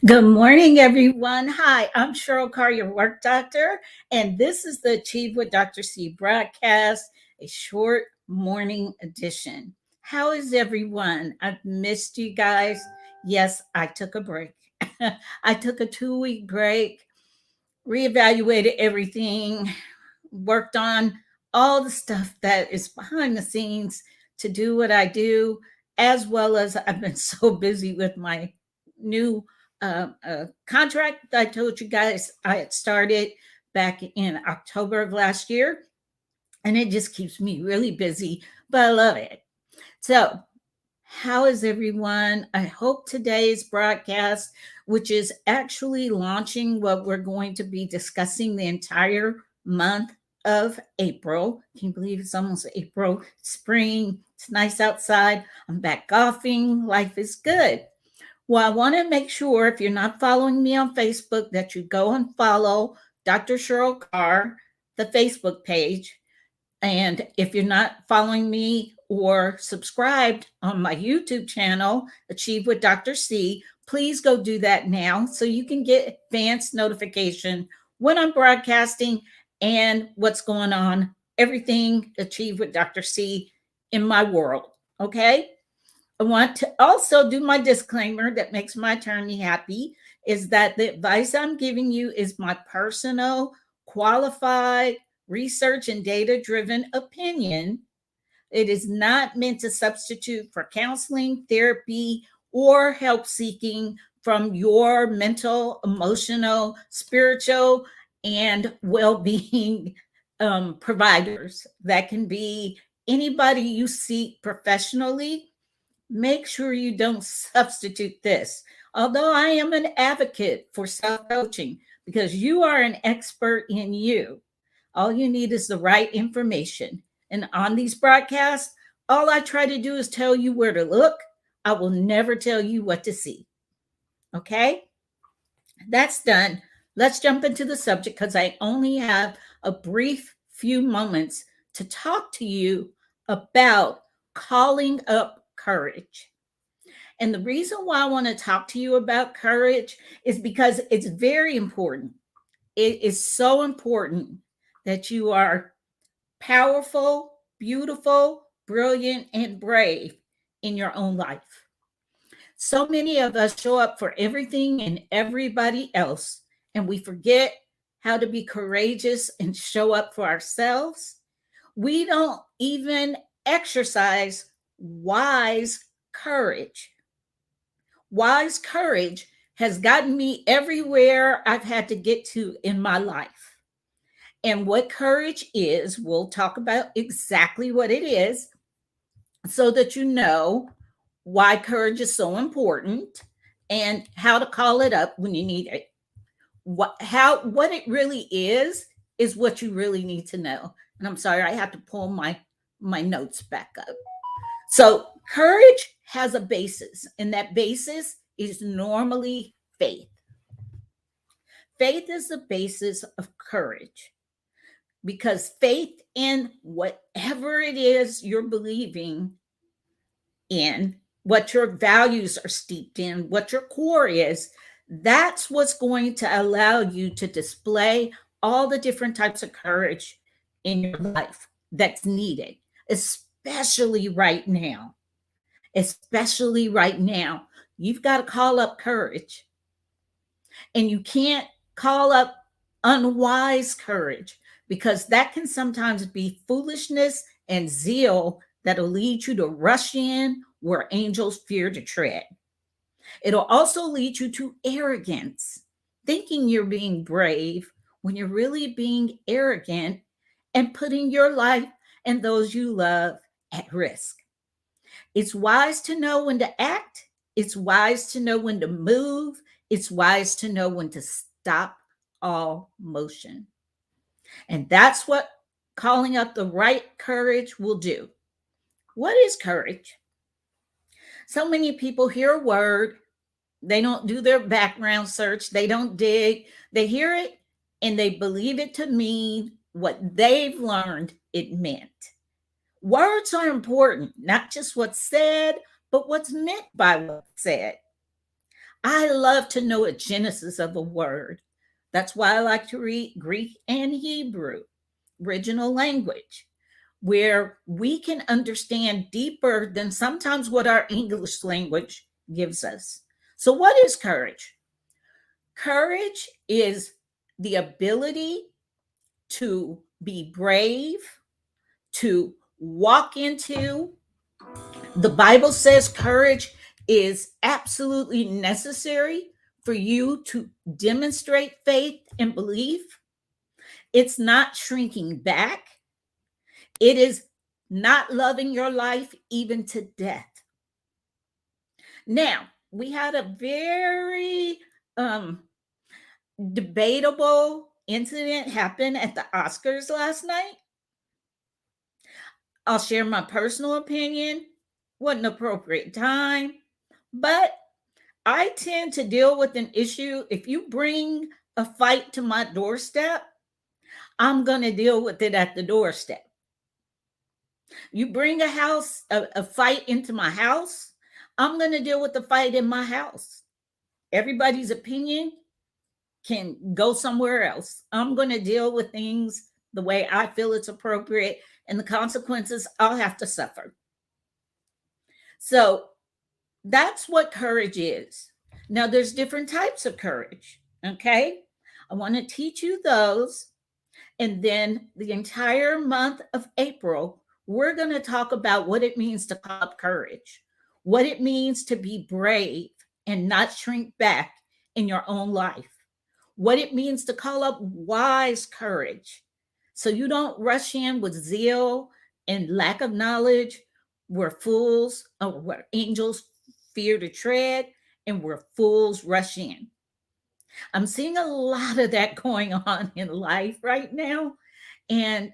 Good morning, everyone. Hi, I'm Cheryl Carr, your work doctor, and this is the Achieve with Dr. C broadcast, a short morning edition. How is everyone? I've missed you guys. Yes, I took a break. I took a 2 week break, reevaluated everything, worked on all the stuff that is behind the scenes to do what I do, as well as I've been so busy with my new contract that I told you guys I had started back in October of last year. And it just keeps me really busy, but I love it. So, how is everyone? I hope today's broadcast, which is actually launching what we're going to be discussing the entire month of April. Can you believe it's almost April? Spring. It's nice outside. I'm back golfing. Life is good. Well, I want to make sure if you're not following me on Facebook that you go and follow Dr. Cheryl Carr, the Facebook page. And if you're not following me or subscribed on my YouTube channel, Achieve with Dr. C, please go do that now so you can get advanced notification when I'm broadcasting and what's going on, everything Achieve with Dr. C in my world. Okay. I want to also do my disclaimer that makes my attorney happy is that the advice I'm giving you is my personal, qualified, research and data driven opinion. It is not meant to substitute for counseling, therapy, or help seeking from your mental, emotional, spiritual, and well being providers. That can be anybody you seek professionally. Make sure you don't substitute this. Although I am an advocate for self coaching because you are an expert in you, all you need is the right information. And on these broadcasts, all I try to do is tell you where to look. I will never tell you what to see. Okay? That's done. Let's jump into the subject because I only have a brief few moments to talk to you about calling up courage. And the reason why I want to talk to you about courage is because it's very important. It is so important that you are powerful, beautiful, brilliant, and brave in your own life. So many of us show up for everything and everybody else, and we forget how to be courageous and show up for ourselves. We don't even exercise wise courage. Wise courage has gotten me everywhere I've had to get to in my life. And what courage is, we'll talk about exactly what it is so that you know why courage is so important and how to call it up when you need it. What it really is what you really need to know. And I'm sorry, I have to pull my notes back up. So courage has a basis, and that basis is normally faith. Faith is the basis of courage because faith in whatever it is you're believing in, what your values are steeped in, what your core is, that's what's going to allow you to display all the different types of courage in your life that's needed, especially right now. Especially right now, you've got to call up courage. And you can't call up unwise courage because that can sometimes be foolishness and zeal that'll lead you to rush in where angels fear to tread. It'll also lead you to arrogance, thinking you're being brave when you're really being arrogant and putting your life and those you love at risk. It's wise to know when to act. It's wise to know when to move. It's wise to know when to stop all motion. And that's what calling up the right courage will do. What is courage? So many people hear a word, they don't do their background search, they don't dig, they hear it and they believe it to mean what they've learned it meant. Words are important, not just what's said, but what's meant by what's said. I love to know a genesis of a word. That's why I like to read Greek and Hebrew, original language, where we can understand deeper than sometimes what our English language gives us. So, what is courage? Courage is the ability to be brave, to walk into. The Bible says courage is absolutely necessary for you to demonstrate faith and belief. It's not shrinking back, it is not loving your life even to death. Now, we had a very debatable incident happen at the Oscars last night. I'll share my personal opinion. Wasn't appropriate time, but I tend to deal with an issue. If you bring a fight to my doorstep, I'm going to deal with it at the doorstep. You bring a fight into my house, I'm going to deal with the fight in my house. Everybody's opinion can go somewhere else. I'm going to deal with things the way I feel it's appropriate, and the consequences I'll have to suffer. So that's what courage is. Now, there's different types of courage. Okay. I want to teach you those. And then the entire month of April, we're going to talk about what it means to call up courage, what it means to be brave and not shrink back in your own life, what it means to call up wise courage so you don't rush in with zeal and lack of knowledge, where fools or where angels fear to tread and where fools rush in. I'm seeing a lot of that going on in life right now. And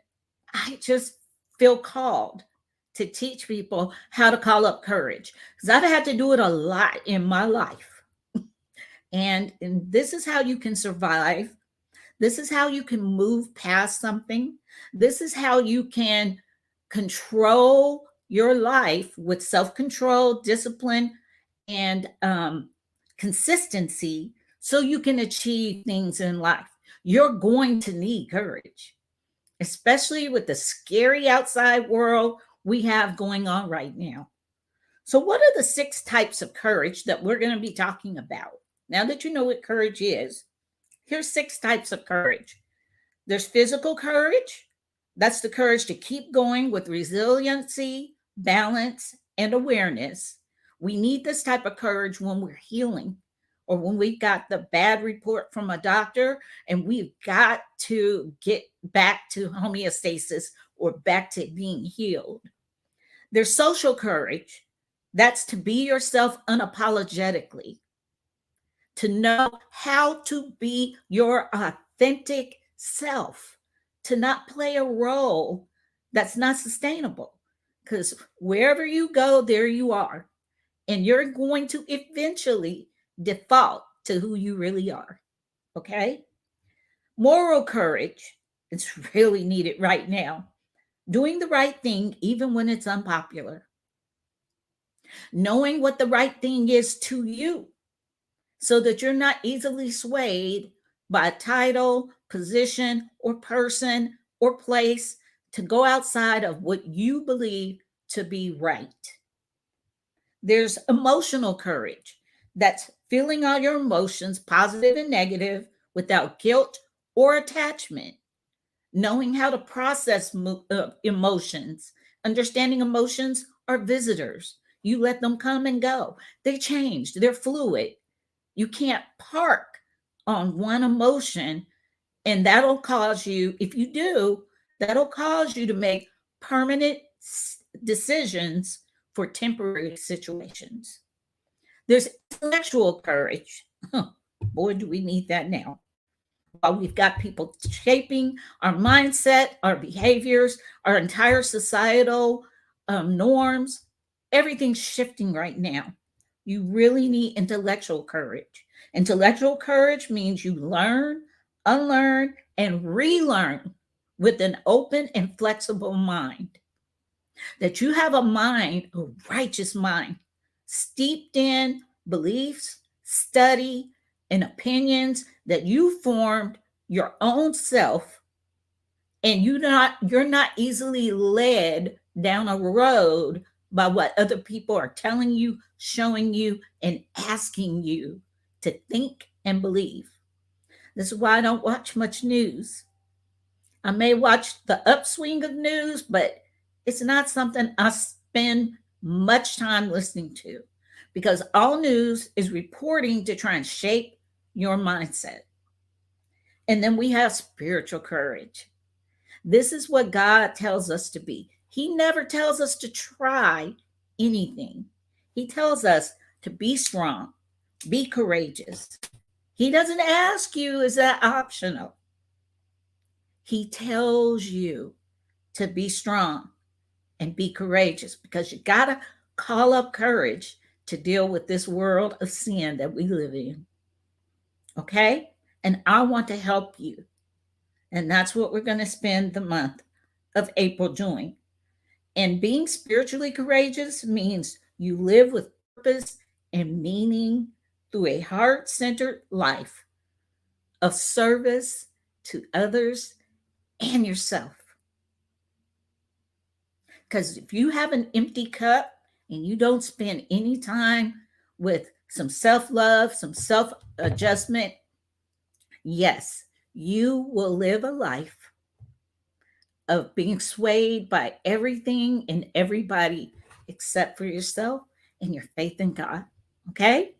I just feel called to teach people how to call up courage because I've had to do it a lot in my life. And this is how you can survive. This is how you can move past something. This is how you can control your life with self control, discipline, and consistency so you can achieve things in life. You're going to need courage, especially with the scary outside world we have going on right now. So, what are the 6 types of courage that we're going to be talking about? Now that you know what courage is, here's 6 types of courage. There's physical courage. That's the courage to keep going with resiliency, balance, and awareness. We need this type of courage when we're healing or when we got the bad report from a doctor and we've got to get back to homeostasis or back to being healed. There's social courage. That's to be yourself unapologetically, to know how to be your authentic self, to not play a role that's not sustainable. Because wherever you go, there you are. And you're going to eventually default to who you really are. Okay? Moral courage, it's really needed right now. Doing the right thing, even when it's unpopular. Knowing what the right thing is to you so that you're not easily swayed by a title, position, or person or place to go outside of what you believe to be right. There's emotional courage. That's feeling all your emotions, positive and negative, without guilt or attachment. Knowing how to process emotions, understanding emotions are visitors. You let them come and go. They change, they're fluid. You can't park on one emotion, and that'll cause you, if you do, that'll cause you to make permanent decisions for temporary situations. There's intellectual courage. Boy, do we need that now. While we've got people shaping our mindset, our behaviors, our entire societal norms, everything's shifting right now. You really need intellectual courage. Intellectual courage means you learn, unlearn, and relearn with an open and flexible mind. That you have a mind, a righteous mind, steeped in beliefs, study, and opinions that you formed your own self, and you're not easily led down a road by what other people are telling you, showing you, and asking you to think and believe. This is why I don't watch much news. I may watch the upswing of news, but it's not something I spend much time listening to, because all news is reporting to try and shape your mindset. And then we have spiritual courage. This is what God tells us to be. He never tells us to try anything. He tells us to be strong, be courageous. He doesn't ask you, is that optional? He tells you to be strong and be courageous, because you got to call up courage to deal with this world of sin that we live in. Okay? And I want to help you. And that's what we're going to spend the month of April doing. And being spiritually courageous means you live with purpose and meaning through a heart centered life of service to others and yourself. Because if you have an empty cup and you don't spend any time with some self love, some self adjustment, yes, you will live a life of being swayed by everything and everybody except for yourself and your faith in God. Okay?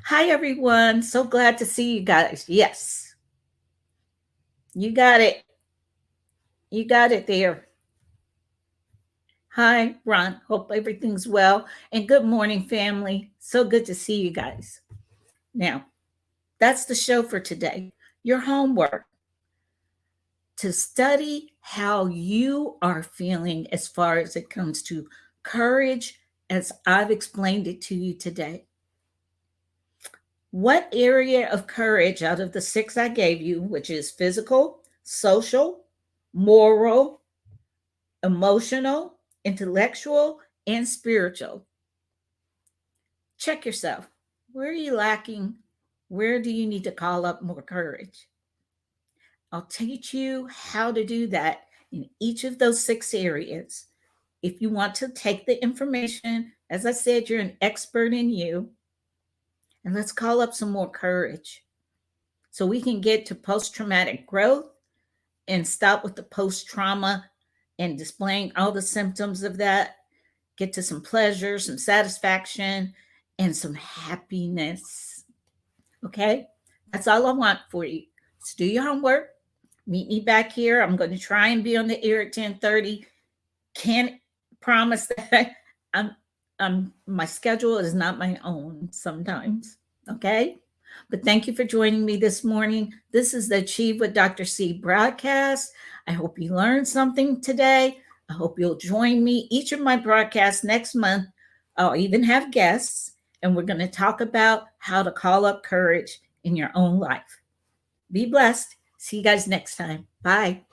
Hi, everyone. So glad to see you guys. Yes, you got it. You got it there. Hi, Ron. Hope everything's well. And good morning, family. So good to see you guys. Now, that's the show for today. Your homework: to study how you are feeling as far as it comes to courage, as I've explained it to you today. What area of courage out of the 6 I gave you, which is physical, social, moral, emotional, intellectual, and spiritual, check yourself. Where are you lacking? Where do you need to call up more courage? I'll teach you how to do that in each of those 6 areas. If you want to take the information, as I said, you're an expert in you. And let's call up some more courage so we can get to post traumatic growth and stop with the post trauma and displaying all the symptoms of that. Get to some pleasure, some satisfaction, and some happiness. Okay? That's all I want for you. So do your homework. Meet me back here. I'm going to try and be on the air at 10:30. Can't promise that. My schedule is not my own sometimes. Okay? But thank you for joining me this morning. This is the Achieve with Dr. C broadcast. I hope you learned something today. I hope you'll join me each of my broadcasts next month. I'll even have guests, and we're going to talk about how to call up courage in your own life. Be blessed. See you guys next time. Bye.